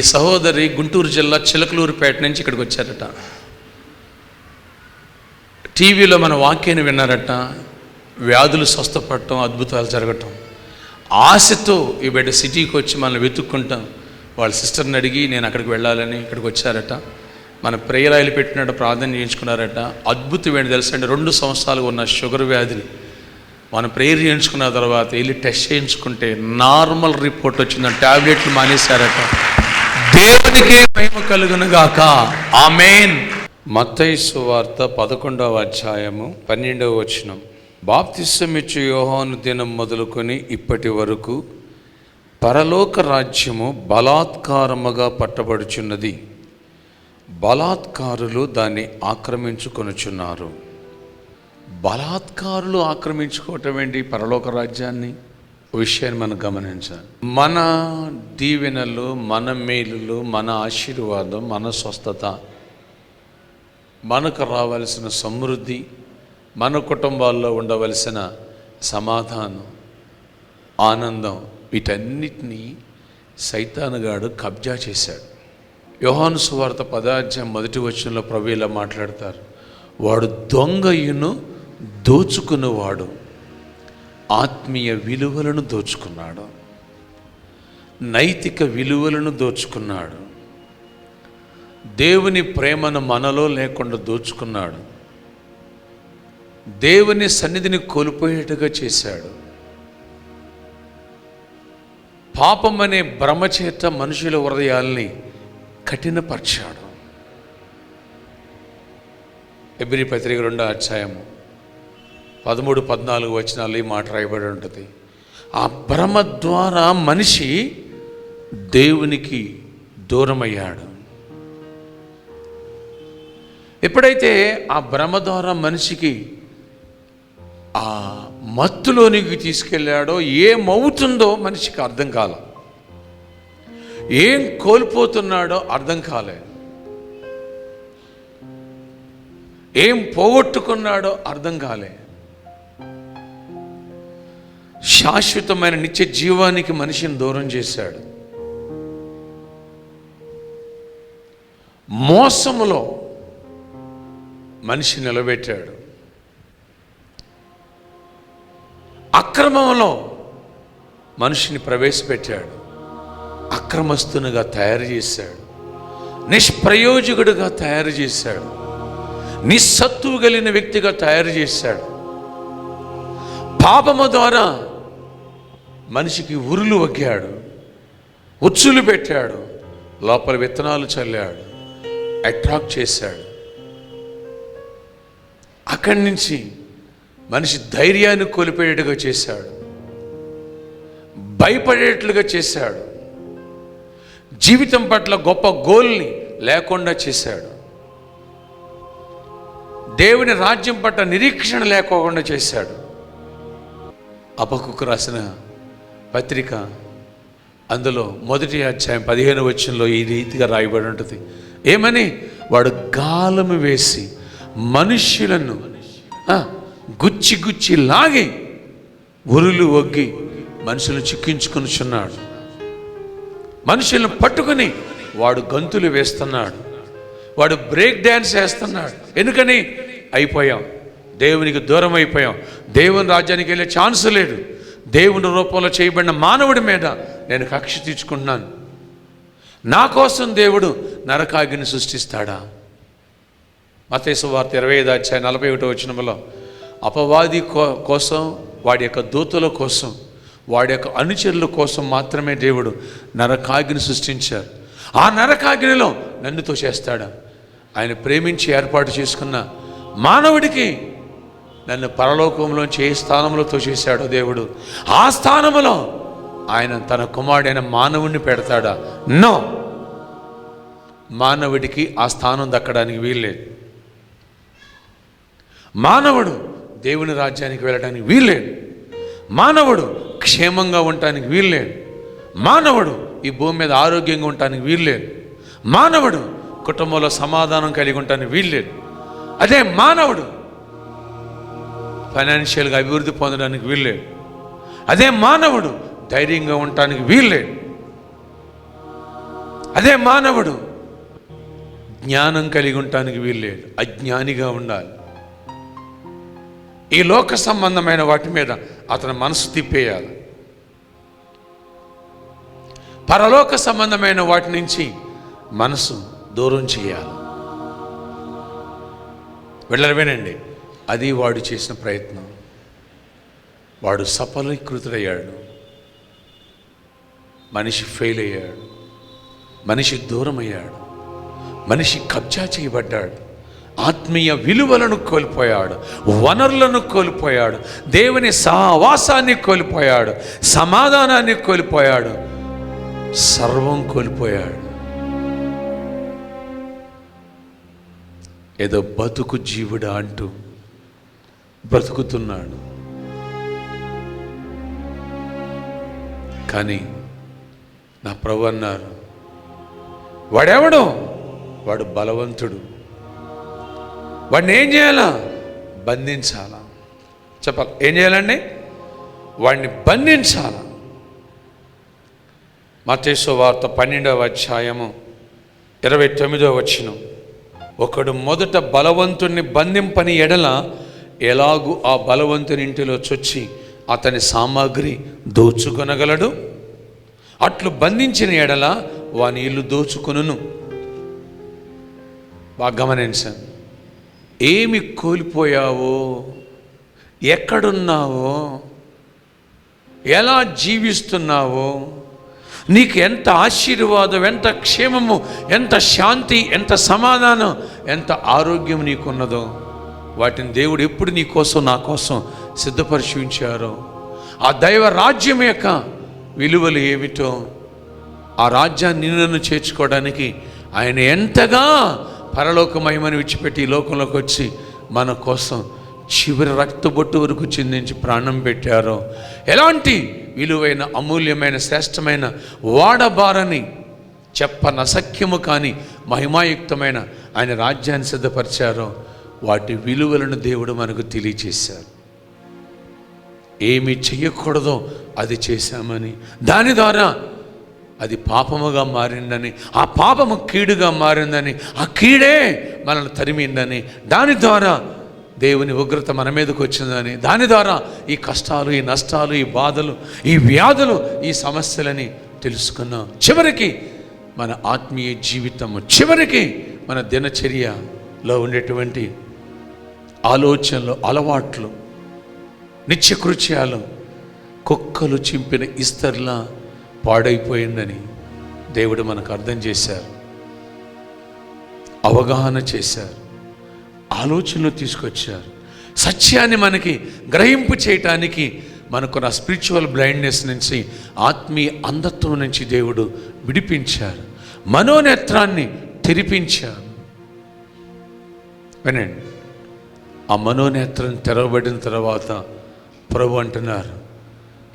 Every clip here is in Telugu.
సహోదరి గుంటూరు జిల్లా చిలకలూరుపేట నుంచి ఇక్కడికి వచ్చారట. టీవీలో మన వాక్యాన్ని విన్నారట. వ్యాధులు స్వస్థపడటం, అద్భుతాలు జరగటం. ఆశతో ఈ బిడ్డ సిటీకి వచ్చి మనల్ని వెతుక్కుంటాం. వాళ్ళ సిస్టర్ని అడిగి నేను అక్కడికి వెళ్ళాలని ఇక్కడికి వచ్చారట. మన ప్రేయర్ ఆయిల్ పెట్టినట్టు ప్రార్థన చేయించుకున్నారట. అద్భుతం ఏంటి తెలుసా అండి, 2 సంవత్సరాలు ఉన్న షుగర్ వ్యాధిని మనం ప్రేయర్ చేయించుకున్న తర్వాత వెళ్ళి టెస్ట్ చేయించుకుంటే నార్మల్ రిపోర్ట్ వచ్చిందని టాబ్లెట్లు మానేశారట. దేవునికి మహిమ కలుగును గాక. ఆమేన్. మత్తయి సువార్త 11వ అధ్యాయము 12వ వచనం. బాప్తిసమిచ్చు యోహాను దినం మొదలుకొని ఇప్పటి వరకు పరలోక రాజ్యము బలాత్కారముగా పట్టబడుచున్నది, బలాత్కారులు దాన్ని ఆక్రమించుకొనుచున్నారు. బలాత్కారులు ఆక్రమించుకోవటం ఏంటి పరలోక రాజ్యాన్ని? విషయాన్ని మనం గమనించాలి. మన దీవెనలు, మన మేలులు, మన ఆశీర్వాదం, మన స్వస్థత, మనకు రావాల్సిన సమృద్ధి, మన కుటుంబాల్లో ఉండవలసిన సమాధానం, ఆనందం, వీటన్నిటినీ సైతానుగాడు కబ్జా చేశాడు. యోహాను సువార్త 10వ అధ్యాయం 1వ వచనంలో ప్రభువు ఇలా మాట్లాడతారు. వాడు దొంగయును దోచుకున్నవాడు, ఆత్మీయ విలువలను దోచుకున్నాడు, నైతిక విలువలను దోచుకున్నాడు, దేవుని ప్రేమను మనలో లేకుండా దోచుకున్నాడు, దేవుని సన్నిధిని కోల్పోయేట్టుగా చేశాడు. పాపం అనే భ్రమ చేత మనుషుల హృదయాల్ని కఠినపరిచాడు. ఎబ్రీ పత్రిక 2వ అధ్యాయము 13-14 వచనాలు ఈ మాట రాయబడి ఉంటుంది. ఆ భ్రమ ద్వారా మనిషి దేవునికి దూరమయ్యాడు. ఎప్పుడైతే ఆ భ్రమ ద్వారా మనిషికి ఆ మత్తులోనికి తీసుకెళ్ళాడో ఏమవుతుందో మనిషికి అర్థం కాల, ఏం కోల్పోతున్నాడో అర్థం కాలే, ఏం పోగొట్టుకున్నాడో అర్థం కాలే. శాశ్వతమైన నిత్య జీవానికి మనిషిని దూరం చేశాడు. మోసములో మనిషి నిలబెట్టాడు. అక్రమంలో మనిషిని ప్రవేశపెట్టాడు. అక్రమస్తునిగా తయారు చేశాడు. నిష్ప్రయోజకుడిగా తయారు చేశాడు. నిస్సత్తువు కలిగిన వ్యక్తిగా తయారు చేశాడు. పాపము ద్వారా మనిషికి ఉరులు వగ్గాడు, ఉచ్చులు పెట్టాడు, లోపల విత్తనాలు చల్లాడు, అట్రాక్ట్ చేశాడు. అక్కడి నుంచి మనిషి ధైర్యాన్ని కోల్పోయేట్టుగా చేశాడు, భయపడేట్లుగా చేశాడు, జీవితం పట్ల గొప్ప గోల్ని లేకుండా చేశాడు, దేవుని రాజ్యం పట్ల నిరీక్షణ లేకోకుండా చేశాడు. హబక్కూకు రాసిన పత్రిక అందులో 1వ అధ్యాయం 15వ వచనంలో ఈ రీతిగా రాయబడి ఉంటుంది. ఏమని? వాడు గాలము వేసి మనుష్యులను గుచ్చి గుచ్చి లాగి ఉరులు ఒగ్గి మనుషులను చిక్కించుకొనిచున్నాడు. మనుషులను పట్టుకుని వాడు గంతులు వేస్తున్నాడు, వాడు బ్రేక్ డ్యాన్స్ వేస్తున్నాడు. ఎందుకని? అయిపోయాం, దేవునికి దూరం అయిపోయాం, దేవుని రాజ్యానికి వెళ్ళే ఛాన్స్ లేదు. దేవుని రూపంలో చేయబడిన మానవుడి మీద నేను కక్ష తీర్చుకుంటున్నాను. నా కోసం దేవుడు నరకాగ్ని సృష్టిస్తాడా? మత్తయి సువార్త 25వ అధ్యాయం 41వ వచనంలో అపవాది కోసం, వాడి యొక్క దూతల కోసం, వాడి యొక్క అనుచరుల కోసం మాత్రమే దేవుడు నరకాగ్ని సృష్టించారు. ఆ నరకాగ్నిలో నన్నుతో చేస్తాడా? ఆయన ప్రేమించి ఏర్పాటు చేసుకున్న మానవుడికి నన్ను పరలోకంలోంచి ఏ స్థానంలోతో చేశాడో దేవుడు, ఆ స్థానంలో ఆయన తన కుమారుడైన మానవుడిని పెడతాడా? నో, మానవుడికి ఆ స్థానం దక్కడానికి వీల్లేదు. మానవుడు దేవుని రాజ్యానికి వెళ్ళడానికి వీల్లేదు. మానవుడు క్షేమంగా ఉండటానికి వీల్లేదు. మానవుడు ఈ భూమి మీద ఆరోగ్యంగా ఉండటానికి వీల్లేదు. మానవుడు కుటుంబంలో సమాధానం కలిగి ఉండటానికి వీల్లేదు. అదే మానవుడు ఫైనాన్షియల్గా అభివృద్ధి పొందడానికి వీల్లేదు. అదే మానవుడు ధైర్యంగా ఉండటానికి వీల్లేదు. అదే మానవుడు జ్ఞానం కలిగి ఉండటానికి వీల్లేదు, అజ్ఞానిగా ఉండాలి. ఈ లోక సంబంధమైన వాటి మీద అతని మనసు తిప్పేయాలి. పరలోక సంబంధమైన వాటి నుంచి మనసు దూరం చేయాలి. వినండి, అది వాడు చేసిన ప్రయత్నం. వాడు సఫలీకృతుడయ్యాడు, మనిషి ఫెయిల్ అయ్యాడు, మనిషి దూరం అయ్యాడు, మనిషి కబ్జా చేయబడ్డాడు, ఆత్మీయ విలువలను కోల్పోయాడు, వనరులను కోల్పోయాడు, దేవుని సహవాసాన్ని కోల్పోయాడు, సమాధానాన్ని కోల్పోయాడు, సర్వం కోల్పోయాడు. ఏదో బతుకు జీవుడా అంటూ బ్రతుకుతున్నాడు. కానీ నా ప్రభు అన్నారు, వాడెవడు? వాడు బలవంతుడు. వాడిని ఏం చేయాలా? బంధించాలా. చెప్పాలి, ఏం చేయాలండి? వాడిని బంధించాలా. మత్తయి సువార్త 12వ అధ్యాయము 29వ వచనం, ఒకడు మొదట బలవంతుణ్ణి బంధింపని ఎడల ఎలాగూ ఆ బలవంతుని ఇంటిలో చొచ్చి అతని సామాగ్రి దోచుకొనగలడు, అట్లు బంధించిన ఎడల వాని ఇల్లు దోచుకొనును. బాగా గమనించండి, ఏమి కోల్పోయావో, ఎక్కడున్నావో, ఎలా జీవిస్తున్నావో, నీకు ఎంత ఆశీర్వాదం, ఎంత క్షేమము, ఎంత శాంతి, ఎంత సమాధానం, ఎంత ఆరోగ్యం నీకున్నదో వాటిని దేవుడు ఎప్పుడు నీ కోసం, నా కోసం సిద్ధపరిచి ఉంచారో, ఆ దైవ రాజ్యం యొక్క విలువలు ఏమిటో, ఆ రాజ్యాన్ని నిన్ను చేర్చుకోవడానికి ఆయన ఎంతగా పరలోక మహిమను విడిచిపెట్టి ఈ లోకంలోకి వచ్చి మన కోసం చివరి రక్తబొట్టు వరకు చిందించి ప్రాణం పెట్టారో, ఎలాంటి విలువైన, అమూల్యమైన, శ్రేష్టమైన, వాడబారని, చెప్పనసఖ్యము కానీ మహిమాయుక్తమైన ఆయన రాజ్యాన్ని సిద్ధపరిచారో, వాటి విలువలను దేవుడు మనకు తెలియచేశారు. ఏమి చెయ్యకూడదో అది చేశామని, దాని ద్వారా అది పాపముగా మారిందని, ఆ పాపము కీడుగా మారిందని, ఆ కీడే మనల్ని తరిమిందని, దాని ద్వారా దేవుని ఉగ్రత మన మీదకి వచ్చిందని, దాని ద్వారా ఈ కష్టాలు, ఈ నష్టాలు, ఈ బాధలు, ఈ వ్యాధులు, ఈ సమస్యలని తెలుసుకున్నాం. చివరికి మన ఆత్మీయ జీవితము, చివరికి మన దినచర్యలో ఉండేటువంటి ఆలోచనలు, అలవాట్లు, నిత్యకృత్యాలు కుక్కలు చింపిన ఇస్తర్లా పాడైపోయిందని దేవుడు మనకు అర్థం చేశారు, అవగాహన చేశారు, ఆలోచనలు తీసుకొచ్చారు. సత్యాన్ని మనకి గ్రహింపు చేయటానికి మనకున్న స్పిరిచువల్ బ్లైండ్నెస్ నుంచి, ఆత్మీయ అంధత్వం నుంచి దేవుడు విడిపించారు, మనోనేత్రాన్ని తెరిపించారు. వినండి, ఆ మనోనేత్రం తెరవబడిన తర్వాత ప్రభు అంటున్నారు,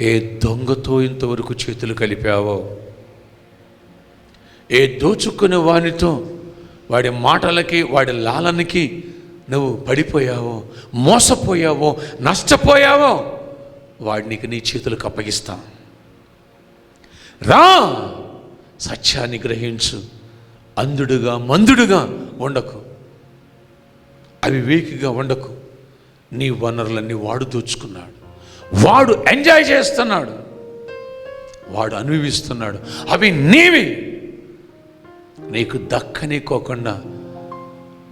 ఏ దొంగతో ఇంతవరకు చేతులు కలిపావో, ఏ దోచుకునే వానితో, వాడి మాటలకి, వాడి లాలనకి నువ్వు పడిపోయావో, మోసపోయావో, నష్టపోయావో, వాడికి నీ చేతులకు అప్పగిస్తా. రా, సత్యాన్ని గ్రహించు. అంధుడుగా, మందుడుగా ఉండకు, అవివేకిగా ఉండకు. నీ వనరులన్నీ వాడు దోచుకున్నాడు, వాడు ఎంజాయ్ చేస్తున్నాడు, వాడు అనుభవిస్తున్నాడు. అవి నీవి, నీకు దక్కనికోకుండా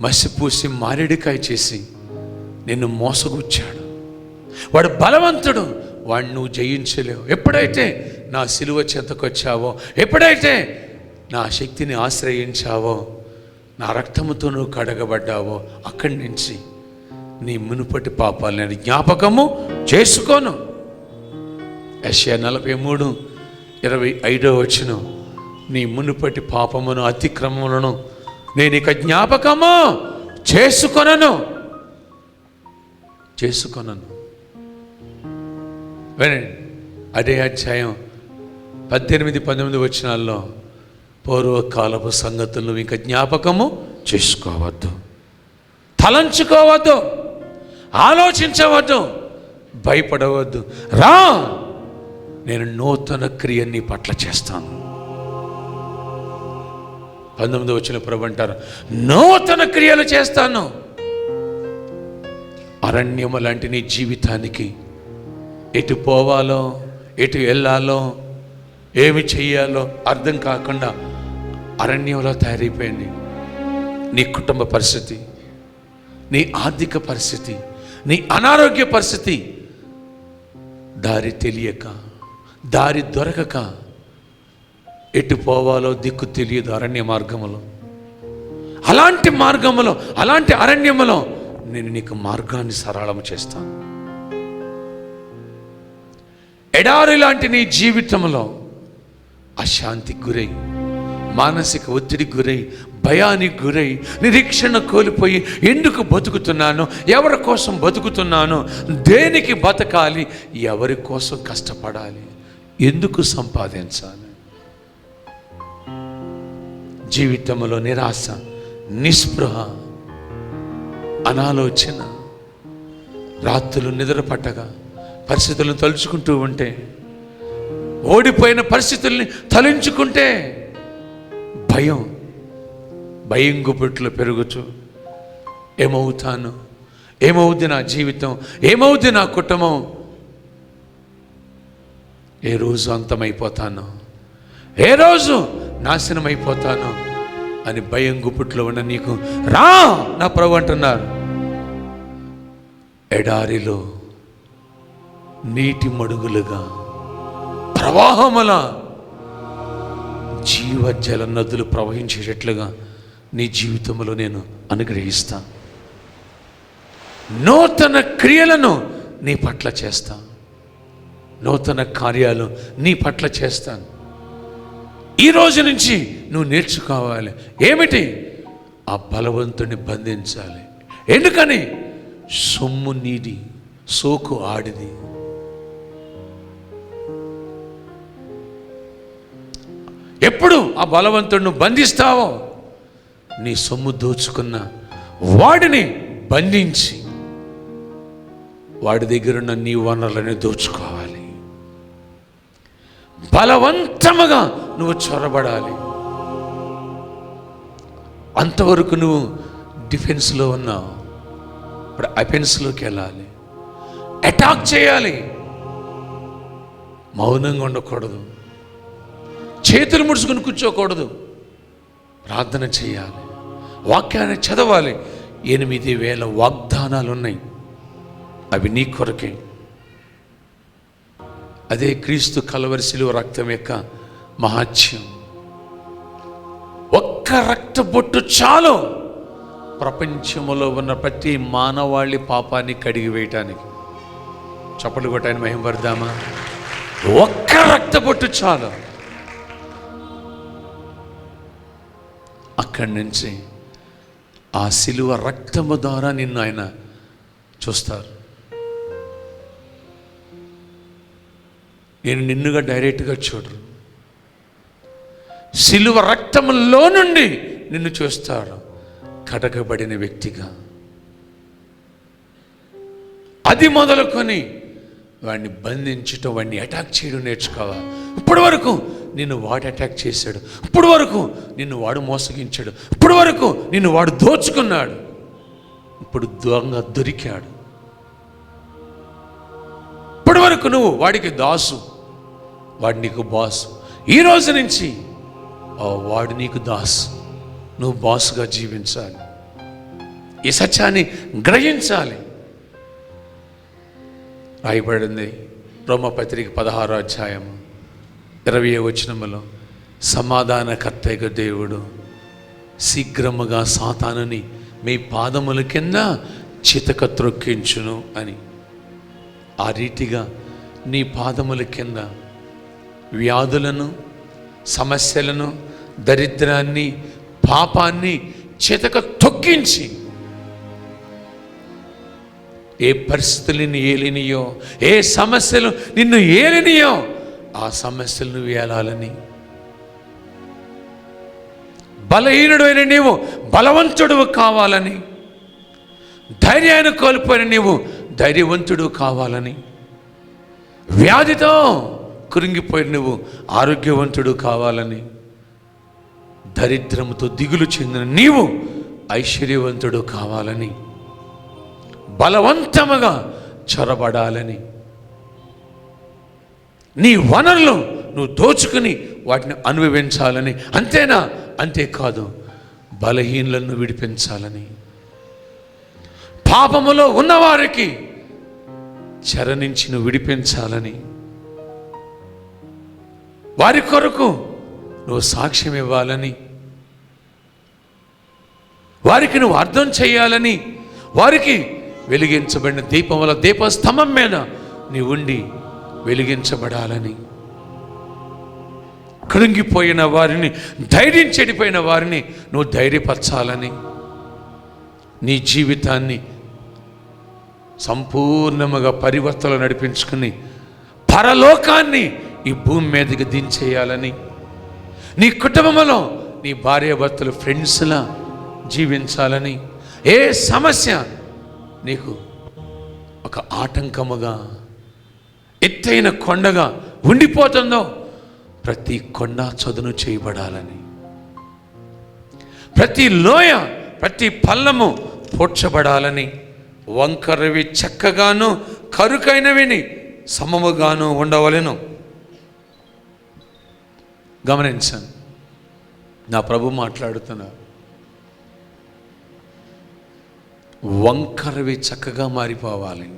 మసిపూసి మారేడికాయ చేసి నిన్ను మోసగుచ్చాడు. వాడు బలవంతుడు, వాడిని నువ్వు జయించలేవు. ఎప్పుడైతే నా సిలువ చెంతకొచ్చావో, ఎప్పుడైతే నా శక్తిని ఆశ్రయించావో, నా రక్తముతో నువ్వు కడగబడ్డావో, అక్కడి నుంచి నీ మునుపటి పాపాలు నేను జ్ఞాపకము చేసుకోను. యెషయా 43:25 వచనం, నీ మునుపటి పాపమును, అతిక్రమములను నేను ఇక జ్ఞాపకము చేసుకొనను. అదే అధ్యాయం 18-19 వచనాల్లో, పూర్వకాలపు సంగతులను ఇంకా జ్ఞాపకము చేసుకోవద్దు, తలంచుకోవద్దు, ఆలోచించవద్దు, భయపడవద్దు. రా, నేను నూతన క్రియ నీ పట్ల చేస్తాను. 19వ వచనంలో ప్రభు అంటారు, నూతన క్రియలు చేస్తాను. అరణ్యము లాంటి నీ జీవితానికి ఎటు పోవాలో, ఎటు వెళ్ళాలో, ఏమి చెయ్యాలో అర్థం కాకుండా అరణ్యంలో తయారైపోయింది. నీ కుటుంబ పరిస్థితి, నీ ఆర్థిక పరిస్థితి, నీ అనారోగ్య పరిస్థితి, దారి తెలియక, దారి దొరకక, ఎటు పోవాలో దిక్కు తెలియదు అరణ్య మార్గములో. అలాంటి మార్గములో, అలాంటి అరణ్యములో నేను నీకు మార్గాన్ని సరళము చేస్తాను. ఎడారి లాంటి నీ జీవితంలో అశాంతికి గురై, మానసిక ఒత్తిడికి గురై, భయానికి గురై, నిరీక్షణ కోల్పోయి ఎందుకు బతుకుతున్నాను, ఎవరి కోసం బతుకుతున్నాను, దేనికి బతకాలి, ఎవరి కోసం కష్టపడాలి, ఎందుకు సంపాదించాలి, జీవితంలో నిరాశ, నిస్పృహ, అనాలోచన, రాత్రులు నిద్ర పట్టగా పరిస్థితులను తలుచుకుంటూ ఉంటే, ఓడిపోయిన పరిస్థితుల్ని తలుంచుకుంటే భయం గుబుట్లు పెరుగుతూ ఏమవుతాను, ఏమవుద్ది నా జీవితం, ఏమవుద్ది నా కుటుంబం, ఏ రోజు అంతమైపోతాను, ఏ రోజు నాశనం అయిపోతాను అని భయం గుబుట్లో ఉన్న నీకు రా నా ప్రభు అంటున్నారు. ఎడారిలో నీటి మడుగులుగా, ప్రవాహముల జీవజల నదులు ప్రవహించేటట్లుగా నీ జీవితంలో నేను అనుగ్రహిస్తా. నూతన క్రియలను నీ పట్ల చేస్తా, నూతన కార్యాలు నీ పట్ల చేస్తాను. ఈ రోజు నుంచి నువ్వు నేర్చుకోవాలి. ఏమిటి? ఆ బలవంతుడిని బంధించాలి. ఎందుకని? సొమ్ము నీది, సోకు ఆడిది. ఎప్పుడు ఆ బలవంతుడిని బంధిస్తావో నీ సొమ్ము దోచుకున్న వాడిని బంధించి వాడి దగ్గరున్న నీ వనరులని దోచుకోవాలి. బలవంతముగా నువ్వు చొరబడాలి. అంతవరకు నువ్వు డిఫెన్స్లో ఉన్నావు, ఇప్పుడు అఫెన్స్లోకి వెళ్ళాలి. అటాక్ చేయాలి. మౌనంగా ఉండకూడదు, చేతులు ముడుచుకుని కూర్చోకూడదు, ప్రార్థన చేయాలి, వాక్యాన్ని చదవాలి. 8,000 వాగ్దానాలు ఉన్నాయి, అవి నీ కొరకే. అదే క్రీస్తు కలవరి శిలువ రక్తం యొక్క మహాత్యం. ఒక్క రక్త బొట్టు చాలు ప్రపంచంలో ఉన్న ప్రతి మానవాళి పాపాన్ని కడిగి వేయటానికి. చప్పట్లు కొట్టాయని మహిమ పడదామా? ఒక్క రక్త బొట్టు చాలు. అక్కడి నుంచి ఆ శిలువ రక్తము ద్వారా నిన్ను ఆయన చూస్తారు. నేను నిన్నుగా డైరెక్ట్గా చూడరు, శిలువ రక్తములో నుండి నిన్ను చూస్తాడు, కడగబడిన వ్యక్తిగా. అది మొదలుకొని వాడిని బంధించటం, వాడిని అటాక్ చేయడం నేర్చుకోవాలి. ఇప్పటి వరకు నిన్ను వాడు అటాక్ చేశాడు, ఇప్పటి వరకు నిన్ను వాడు మోసగించాడు, ఇప్పటి వరకు నిన్ను వాడు దోచుకున్నాడు, ఇప్పుడు దొంగ దొరికాడు. ఇప్పటి వరకు నువ్వు వాడికి దాసు, వాడు నీకు బాసు. ఈ రోజు నుంచి వాడు నీకు దాసు, నువ్వు బాసుగా జీవించాలి. ఈ సత్యాన్ని గ్రహించాలి. రాయబడింది రోమపత్రిక 16వ అధ్యాయం 20వ వచనములో, సమాధానకర్తయ్య దేవుడు శీఘ్రముగా సాతానుని మీ పాదముల కింద చితక త్రొక్కించును అని. ఆ రీతిగా నీ పాదముల కింద వ్యాధులను, సమస్యలను, దరిద్రాన్ని, పాపాన్ని చితక తొక్కించి, ఏ పరిస్థితులు నిన్ను ఏలినియో, ఏ సమస్యలు నిన్ను ఏలినియో ఆ సమస్యలను వేలాలని, బలహీనుడు అయిన నీవు బలవంతుడు కావాలని, ధైర్యాన్ని కోల్పోయిన నీవు ధైర్యవంతుడు కావాలని, వ్యాధితో కృంగిపోయిన నువ్వు ఆరోగ్యవంతుడు కావాలని, దరిద్రముతో దిగులు చెందిన నీవు ఐశ్వర్యవంతుడు కావాలని, బలవంతముగా చొరబడాలని, నీ వనరులు నువ్వు దోచుకుని వాటిని అనుభవించాలని. అంతేనా? అంతేకాదు, బలహీనులను విడిపించాలని, పాపములో ఉన్నవారికి చెర నుంచి నువ్వు విడిపించాలని, వారి కొరకు నువ్వు సాక్ష్యం ఇవ్వాలని, వారికి నువ్వు అర్థం చేయాలని, వారికి వెలిగించబడిన దీపముల దీపస్తంభం మీద నీ ఉండి వెలిగించబడాలని, కృంగిపోయిన వారిని, ధైర్యం చెడిపోయిన వారిని నువ్వు ధైర్యపరచాలని, నీ జీవితాన్ని సంపూర్ణముగా పరివర్తనలో నడిపించుకుని పరలోకాన్ని ఈ భూమి మీదకి దించేయాలని, నీ కుటుంబంలో నీ భార్యాభర్తలు ఫ్రెండ్స్లా జీవించాలని, ఏ సమస్య నీకు ఒక ఆటంకముగా ఎత్తైన కొండగా ఉండిపోతుందో ప్రతి కొండ చదును చేయబడాలని, ప్రతి లోయ, ప్రతి పల్లము పూడ్చబడాలని, వంకరవి చక్కగాను కరుకైనవిని సమముగాను ఉండవలెను. గమనించండి, నా ప్రభు మాట్లాడుతున్నారు. వంకరవి చక్కగా మారిపోవాలి.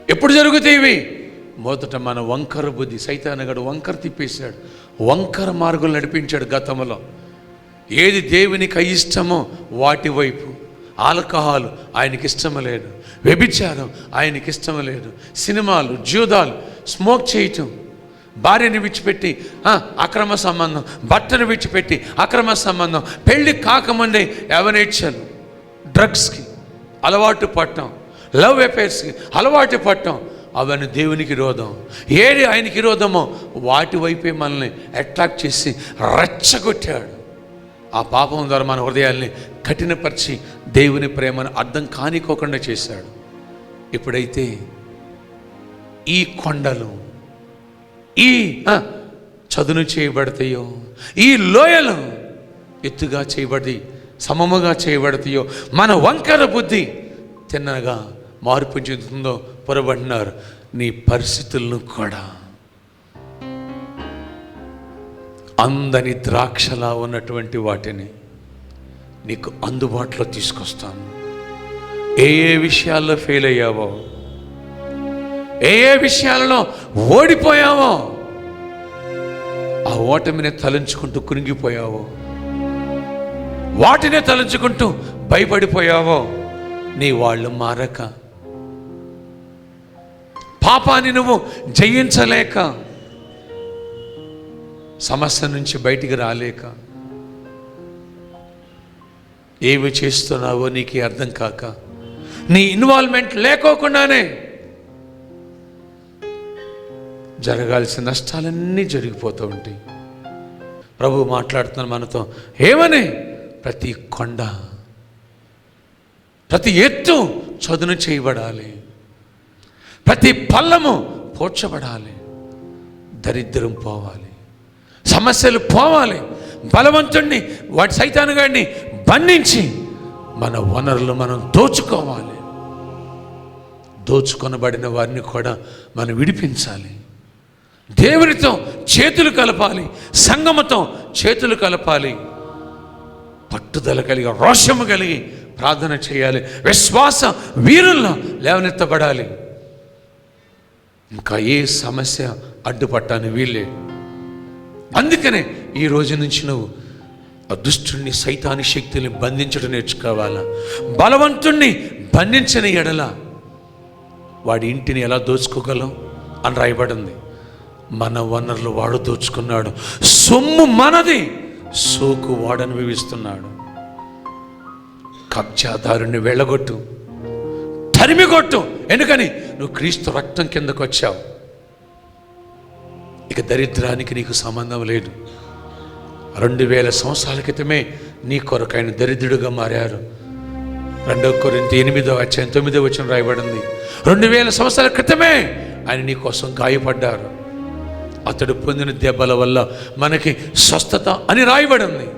ఎప్పుడు జరుగుతాయి ఇవి? మొదట మన వంకర బుద్ధి, సైతానగాడు వంకర తిప్పేశాడు, వంకర మార్గం నడిపించాడు గతంలో. ఏది దేవునికి అయిష్టమో వాటి వైపు, ఆల్కహాల్ ఆయనకి ఇష్టం లేదు, వ్యభిచారం ఆయనకి ఇష్టం లేదు, సినిమాలు, జూదాలు, స్మోక్ చేయటం, భార్యని విడిచిపెట్టి అక్రమ సంబంధం, భర్తను విడిచిపెట్టి అక్రమ సంబంధం, పెళ్ళి కాకముందే యవనేచ్ఛలు, డ్రగ్స్కి అలవాటు పడటం, లవ్ అఫైర్స్కి అలవాటు పడటం, అవన్నీ దేవునికి విరోధం. ఏది ఆయనకి విరోధమో వాటి వైపే మనల్ని అట్రాక్ట్ చేసి రెచ్చగొట్టాడు. ఆ పాపం ద్వారా మన హృదయాల్ని కఠినపరిచి దేవుని ప్రేమను అర్థం కానికోకుండా చేశాడు. ఎప్పుడైతే ఈ కొండలు ఈ చదును చేయబడతాయో, ఈ లోయలు ఎత్తుగా చేయబడి సమముగా చేయబడతాయో, మన వంకర బుద్ధి తిన్నగా మార్పు చెందుతుందో పొరబడినారు, నీ పరిస్థితులను కూడా అందని ద్రాక్షలా ఉన్నటువంటి వాటిని నీకు అందుబాటులో తీసుకొస్తాను. ఏ ఏ విషయాల్లో ఫెయిల్ అయ్యావో, ఏ ఏ విషయాలలో ఓడిపోయావో, ఆ ఓటమిని తలంచుకుంటూ కృంగిపోయావో, వాటినే తలంచుకుంటూ భయపడిపోయావో, నీ వాళ్ళు మారక, పాపాన్ని నువ్వు జయించలేక, సమస్య నుంచి బయటికి రాలేక, ఏమి చేస్తున్నావో నీకు అర్థం కాక, నీ ఇన్వాల్వ్మెంట్ లేకోకుండానే జరగాల్సిన నష్టాలన్నీ జరిగిపోతూ ఉంటాయి. ప్రభు మాట్లాడుతున్నారు మనతో, ఏమని? ప్రతి కొండ, ప్రతి ఎత్తు చదును చేయబడాలి, ప్రతి పల్లము పోడ్చబడాలి, దరిద్రం పోవాలి, సమస్యలు పోవాలి, బలవంతుణ్ణి వాటి సైతానుగాడిని బంధించి మన వనరులు మనం దోచుకోవాలి, దోచుకొనబడిన వారిని కూడా మనం విడిపించాలి, దేవునితో చేతులు కలపాలి, సంగముతో చేతులు కలపాలి, పట్టుదల కలిగి రోషము కలిగి ప్రార్థన చేయాలి, విశ్వాస వీరుల్లో లేవనెత్తబడాలి. ఇంకా ఏ సమస్య అడ్డుపట్టాని వీళ్ళే. అందుకనే ఈ రోజు నుంచి నువ్వు ఆ దుష్టుణ్ణి, సైతాని శక్తుల్ని బంధించడం నేర్చుకోవాలా. బలవంతుణ్ణి బంధించని ఎడల వాడి ఇంటిని ఎలా దోచుకోగలం అని రాయబడింది. మన వనరులు వాడు దోచుకున్నాడు, సొమ్ము మనది, సోకు వాడు అనుభవిస్తున్నాడు. కబ్జాదారుని వెళ్ళగొట్టు, తరిమిగొట్టు. ఎందుకని? నువ్వు క్రీస్తు రక్తం కిందకు వచ్చావు. ఇక దరిద్రానికి నీకు సంబంధం లేదు. 2000 సంవత్సరాల క్రితమే నీ కొరకు ఆయన దరిద్రుడుగా మారారు. 2 కొరింథీ 8:9 రాయబడింది. 2000 సంవత్సరాల క్రితమే ఆయన నీ కోసం గాయపడ్డారు. అతడు పొందిన దెబ్బల వల్ల మనకి స్వస్థత అని రాయబడి ఉంది.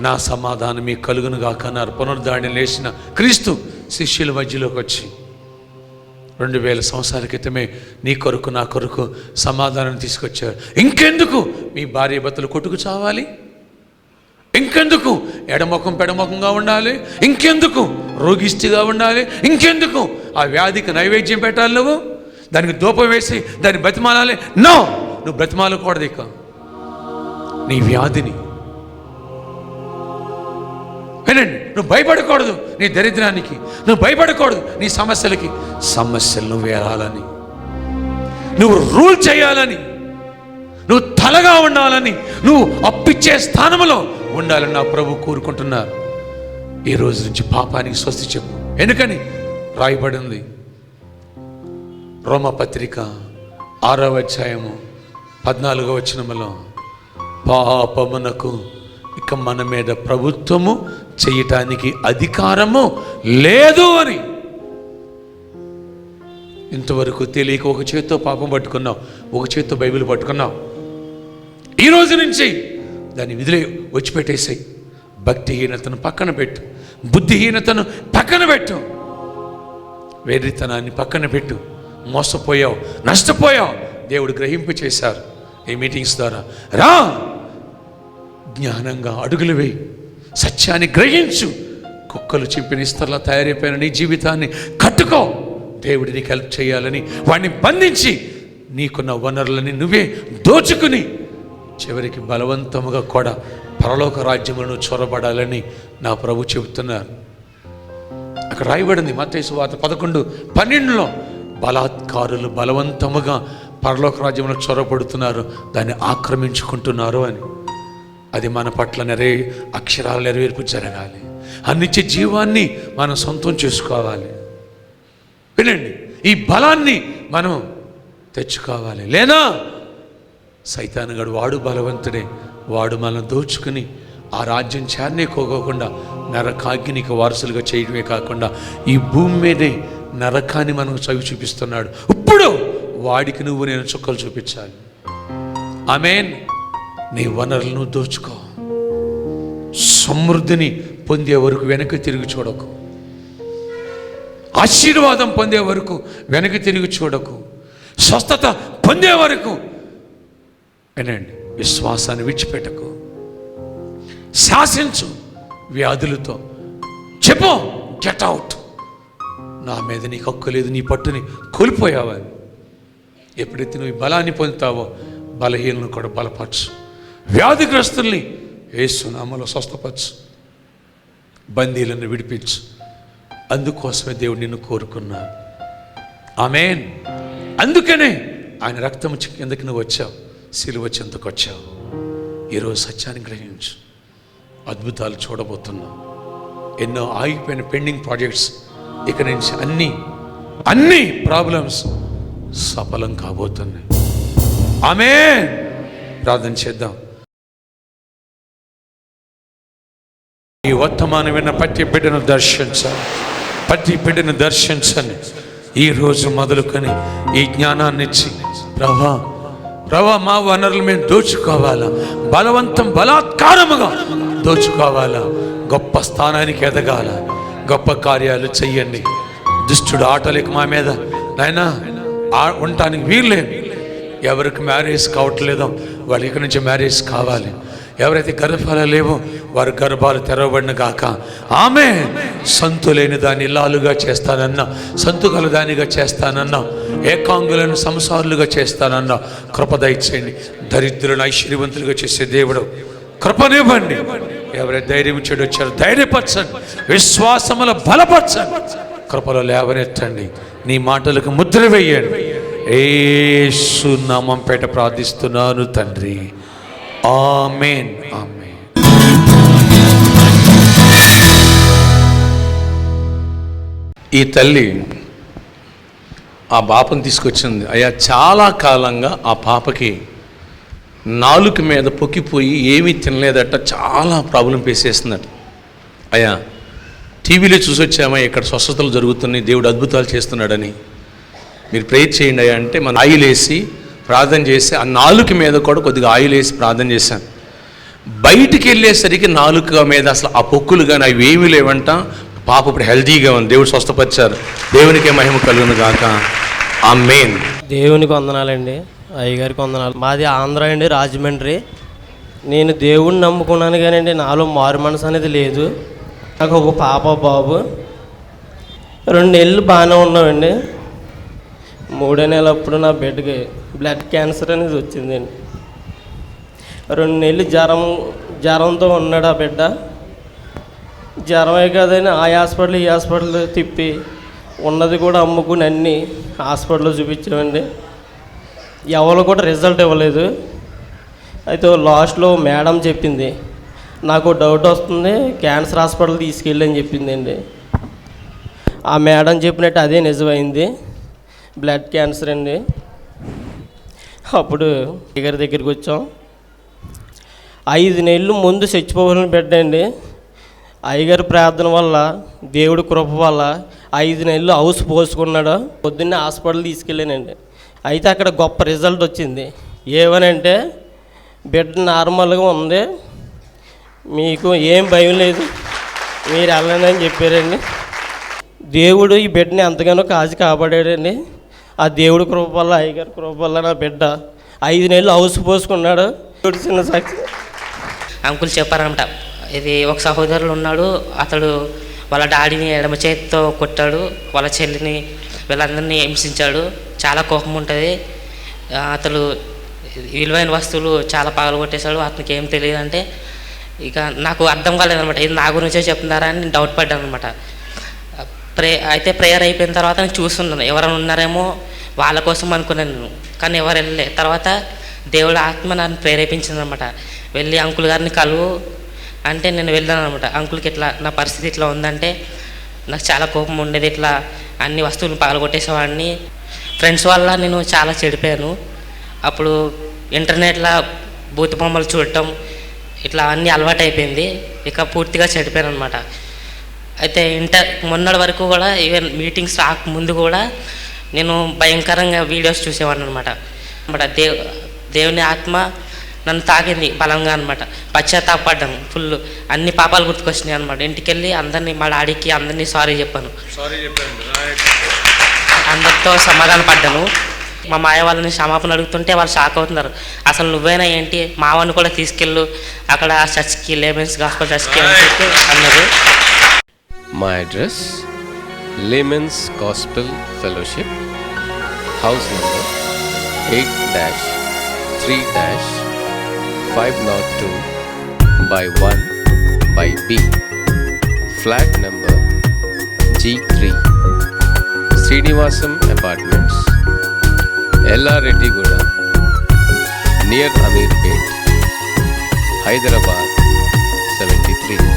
నా సమాధానం మీకు కలుగును గాక అన్నారు పునరుద్ధారణ లేచిన క్రీస్తు శిష్యుల మధ్యలోకి వచ్చి 2000 సంవత్సరాల క్రితమే నీ కొరకు నా కొరకు సమాధానం తీసుకొచ్చారు. ఇంకెందుకు మీ భార్య భర్తలు కొట్టుకు చావాలి? ఇంకెందుకు ఎడముఖం పెడముఖంగా ఉండాలి? ఇంకెందుకు రోగిష్టిగా ఉండాలి? ఇంకెందుకు ఆ వ్యాధికి నైవేద్యం పెట్టాలి? నువ్వు దానికి ధూపం వేసి దాన్ని బ్రతిమాలాలి? నో, నువ్వు బ్రతిమాలకూడదు. ఇక నీ వ్యాధిని వినండి, నువ్వు భయపడకూడదు. నీ దరిద్రానికి నువ్వు భయపడకూడదు. నీ సమస్యలు నువ్వు వేరాలని, నువ్వు రూల్ చేయాలని, నువ్వు తలగా ఉండాలని, నువ్వు అప్పిచ్చే స్థానంలో ఉండాలని నా ప్రభు కోరుకుంటున్నారు. ఈ రోజు నుంచి పాపానికి స్వస్తి చెప్పు. ఎందుకని రాయబడింది రోమపత్రిక 6వ అధ్యాయము 14వ వచనములో, పాపమునకు ఇక మన మీద ప్రభుత్వము చేయటానికి అధికారము లేదు అని. ఇంతవరకు తెలియక ఒక చేత్తో పాపం పట్టుకున్నావు, ఒక చేత్తో బైబిల్ పట్టుకున్నావు. ఈ రోజు నుంచి దాన్ని విధులే వచ్చిపెట్టేసాయి. భక్తిహీనతను పక్కన పెట్టు, బుద్ధిహీనతను పక్కన పెట్టు, వెర్రితనాన్ని పక్కన పెట్టు. మోసపోయావు, నష్టపోయావు, దేవుడు గ్రహింపు చేశారు ఈ మీటింగ్స్ ద్వారా. రా, జ్ఞానంగా అడుగులు వేయి, సత్యాన్ని గ్రహించు. కుక్కలు చింపిన ఇస్తర్లా తయారైపోయిన నీ జీవితాన్ని కట్టుకో. దేవుడి నీకు హెల్ప్ చేయాలని వాడిని బంధించి నీకున్న వనరులని నువ్వే దోచుకుని చివరికి బలవంతముగా కూడా పరలోక రాజ్యములను చొరబడాలని నా ప్రభు చెబుతున్నారు. అక్కడ రాయబడింది మత్తయి సువార్త 11:12లో, బలాత్కారులు బలవంతముగా పరలోక రాజ్యములను చొరబడుతున్నారు, దాన్ని ఆక్రమించుకుంటున్నారు అని. అది మన పట్ల అక్షరాల నెరవేర్పు జరగాలి. అన్నిచ్చే జీవాన్ని మనం సొంతం చేసుకోవాలి. వినండి, ఈ బలాన్ని మనం తెచ్చుకోవాలి. లేదా సైతానుగాడు వాడు బలవంతుడే, వాడు మనం దోచుకుని ఆ రాజ్యం చేరనీకోకుండా నరకాగ్నికి వారసులుగా చేయడమే కాకుండా ఈ భూమి మీదే నరకాన్ని మనం చవి చూపిస్తున్నాడు. ఇప్పుడు వాడికి నువ్వు నేను చుక్కలు చూపించాలి. ఆమేన్. నీ వనరులను దోచుకో. సమృద్ధిని పొందే వరకు వెనక్కి తిరిగి చూడకు. ఆశీర్వాదం పొందే వరకు వెనక్కి తిరిగి చూడకు. స్వస్థత పొందే వరకు వినండి, విశ్వాసాన్ని విడిచిపెట్టకు. శాసించు వ్యాధులతో. చెప్పు, గెట్ అవుట్. నా మీద నీకు హక్కు లేదు, నీ పట్టుని కోల్పోయావని. ఎప్పుడైతే నువ్వు బలాన్ని పొందుతావో బలహీనలను కూడా బలపరచు. వ్యాధిగ్రస్తుల్ని యేసు నామములో స్వస్థపరచు. బందీలను విడిపించు. అందుకోసమే దేవుడు నిన్ను కోరుకున్నాడు. ఆమేన్. అందుకనే ఆయన రక్తం కిందకి నువ్వు వచ్చావు, సిలువ చెంతకు వచ్చావు. ఈరోజు సత్యాన్ని గ్రహించు. అద్భుతాలు చూడబోతున్నావు. ఎన్నో ఆగిపోయిన పెండింగ్ ప్రాజెక్ట్స్ ఇక నుంచి అన్ని ప్రాబ్లమ్స్ సఫలం కాబోతున్నాయి. ఆమేన్. ప్రార్థన చేద్దాం. ఈ వర్తమానం విన్న ప్రతి బిడ్డను దర్శించాలి, ప్రతి బిడ్డను దర్శించండి. ఈరోజు మొదలుకొని ఈ జ్ఞానాన్ని ఇచ్చి, ప్రభా మా వనరులు మేము దోచుకోవాలా, బలాత్కారముగా దోచుకోవాలా, గొప్ప స్థానానికి ఎదగాల, గొప్ప కార్యాలు చెయ్యండి. దుష్టుడు ఆటలేక మా మీద నాయనా ఉండటానికి వీల్లేదు. ఎవరికి మ్యారేజ్ కావట్లేదో వాళ్ళు ఇక్కడి నుంచి మ్యారేజ్ కావాలి. ఎవరైతే గర్భఫలాలు లేవో వారి గర్భాలు తెరవబడిన గాక. ఆమె సంతు లేని దాన్ని ఇల్లాలుగా చేస్తానన్నా, సంతు గల దానిగా చేస్తానన్నా, ఏకాంగులను సంసారులుగా చేస్తానన్నా కృప దయచేయండి. దరిద్రులను ఐశ్వర్యవంతులుగా చేసే దేవుడు కృపనివ్వండి. ఎవరైతే ధైర్యం చెడు వచ్చారో ధైర్యపరచండి, విశ్వాసముల బలపరచండి, కృపలో లేవనెత్తండి. నీ మాటలకు ముద్ర వేయండి. యేసు నామం పేట ప్రార్థిస్తున్నాను తండ్రి. ఆమేన్. ఆమేన్. ఈ తల్లి ఆ పాపను తీసుకొచ్చింది. అయ్యా చాలా కాలంగా ఆ పాపకి నాలుక మీద పొక్కిపోయి ఏమీ తినలేదట, చాలా ప్రాబ్లం ఫేస్ చేస్తుందట. అయ్యా టీవీలో చూసి వచ్చామా ఇక్కడ స్వస్థతలు జరుగుతున్నాయి, దేవుడు అద్భుతాలు చేస్తున్నాడని. మీరు ప్రేయర్ చేయండి అయ్యా అంటే మన ఆయిల్ వేసి ప్రార్థన చేసి ఆ నాలుక మీద కూడా కొద్దిగా ఆయిల్ వేసి ప్రార్థన చేశాను. బయటికి వెళ్ళేసరికి నాలుక మీద అసలు ఆ పొక్కులు కానీ అవి ఏమీ లేవంట. పాప ఇప్పుడు హెల్తీగా ఉంది, దేవుడు స్వస్థపరిచారు. దేవునికే మహిమ కలుగును గాక. ఆమేన్. దేవునికి వందనాలండి, అయ్యగారికి వందనాలు. మాది ఆంధ్ర అండి, రాజమండ్రి. నేను దేవుడిని నమ్ముకున్నాను కానండి నాలో మారు మనసు అనేది లేదు. నాకు ఒక పాప బాబు. 2 నెలలు బాగానే ఉన్నామండి. 3వ నెల అప్పుడు నా బిడ్డకి బ్లడ్ క్యాన్సర్ అనేది వచ్చిందండి. 2 నెలలు జ్వరంతో ఉన్నాడు ఆ బిడ్డ. జ్వరమే కాదని ఆ హాస్పిటల్ ఈ హాస్పిటల్ తిప్పి ఉన్నది కూడా అమ్ముకుని అన్ని హాస్పిటల్లో చూపించామండి. ఎవరు కూడా రిజల్ట్ ఇవ్వలేదు. అయితే లాస్ట్లో మేడం చెప్పింది, నాకు డౌట్ వస్తుంది, క్యాన్సర్ హాస్పిటల్ తీసుకెళ్ళని చెప్పిందండి. ఆ మేడం చెప్పినట్టు అదే నిజమైంది, బ్లడ్ క్యాన్సర్ అండి. అప్పుడు గారి దగ్గరికి వచ్చాం. 5 నెలలు ముందు చచ్చిపోవాలని పెట్టండి. అయ్యగారి ప్రార్థన వల్ల, దేవుడి కృప వల్ల 5 నెలలు హౌస్ పోసుకున్నాడు. పొద్దున్నే హాస్పిటల్ తీసుకెళ్ళానండి. అయితే అక్కడ గొప్ప రిజల్ట్ వచ్చింది. ఏమనంటే బిడ్డ నార్మల్గా ఉంది, మీకు ఏం భయం లేదు, మీరు వెళ్ళండి అని చెప్పారండి. దేవుడు ఈ బిడ్డని ఎంతగానో కాపాడాడండి. ఆ దేవుడి కృప వల్ల, అయ్యగారి కృప వల్ల నా బిడ్డ 5 నెలలు హౌస్ పోసుకున్నాడు. చిన్న సాక్షి అంకుల్ చెప్పారనమాట, ఇది ఒక సహోదరులు ఉన్నాడు, అతడు వాళ్ళ డాడీని ఎడమ చేతితో కొట్టాడు, వాళ్ళ చెల్లిని వీళ్ళందరినీ హింసించాడు, చాలా కోపం ఉంటుంది, అతడు విలువైన వస్తువులు చాలా పగలగొట్టేశాడు, అతనికి ఏం తెలియదు అంటే ఇక నాకు అర్థం కాలేదనమాట, ఇది నా గురించే చెప్తున్నారా అని డౌట్ పడ్డాను అనమాట. అయితే ప్రేయర్ అయిపోయిన తర్వాత నేను చూస్తున్నాను, ఎవరైనా ఉన్నారేమో వాళ్ళ కోసం అనుకున్నాను నేను, కానీ ఎవరు వెళ్ళలే. తర్వాత దేవుడు ఆత్మ నన్ను ప్రేరేపించింది అనమాట, వెళ్ళి అంకుల్ గారిని కలువు అంటే నేను వెళ్ళాను అనమాట. అంకుల్కి ఇట్లా నా పరిస్థితి ఇట్లా ఉందంటే, నాకు చాలా కోపం ఉండేది, ఇట్లా అన్ని వస్తువులు పగలగొట్టేసేవాడిని, ఫ్రెండ్స్ వల్ల నేను చాలా చెడిపోయాను. అప్పుడు ఇంటర్నెట్లో భూత బొమ్మలు చూడటం ఇట్లా అన్నీ అలవాటు అయిపోయింది, ఇక పూర్తిగా చెడిపోయాను అనమాట. అయితే మొన్నటి వరకు కూడా ఈవెన్ మీటింగ్స్ రాకముందు కూడా నేను భయంకరంగా వీడియోస్ చూసేవాడిని అనమాట. దేవుని ఆత్మ నన్ను తాకింది బలంగా అనమాట. పశ్చాత్తాపడ్డాను ఫుల్, అన్ని పాపాలు గుర్తుకొచ్చినాయి అనమాట. ఇంటికి వెళ్ళి అందరినీ, మా డాడీకి అందరినీ సారీ చెప్పాను, అందరితో సమాధాన పడ్డాను. మా మాయ వాళ్ళని క్షమాపణ అడుగుతుంటే వాళ్ళు షాక్ అవుతున్నారు, అసలు నువ్వైనా ఏంటి, మావాడిని కూడా తీసుకెళ్ళు అక్కడ చర్చ్కి, లేమెన్స్ గాస్పెల్ చర్చ్కి అని చెప్పి అన్నారు. My address, Layman's Gospel Fellowship, house number 8-3-502 by 1 by B, flat number G3, Srinivasam Apartments, LR Reddy Guda, near Amirpet, Hyderabad 73.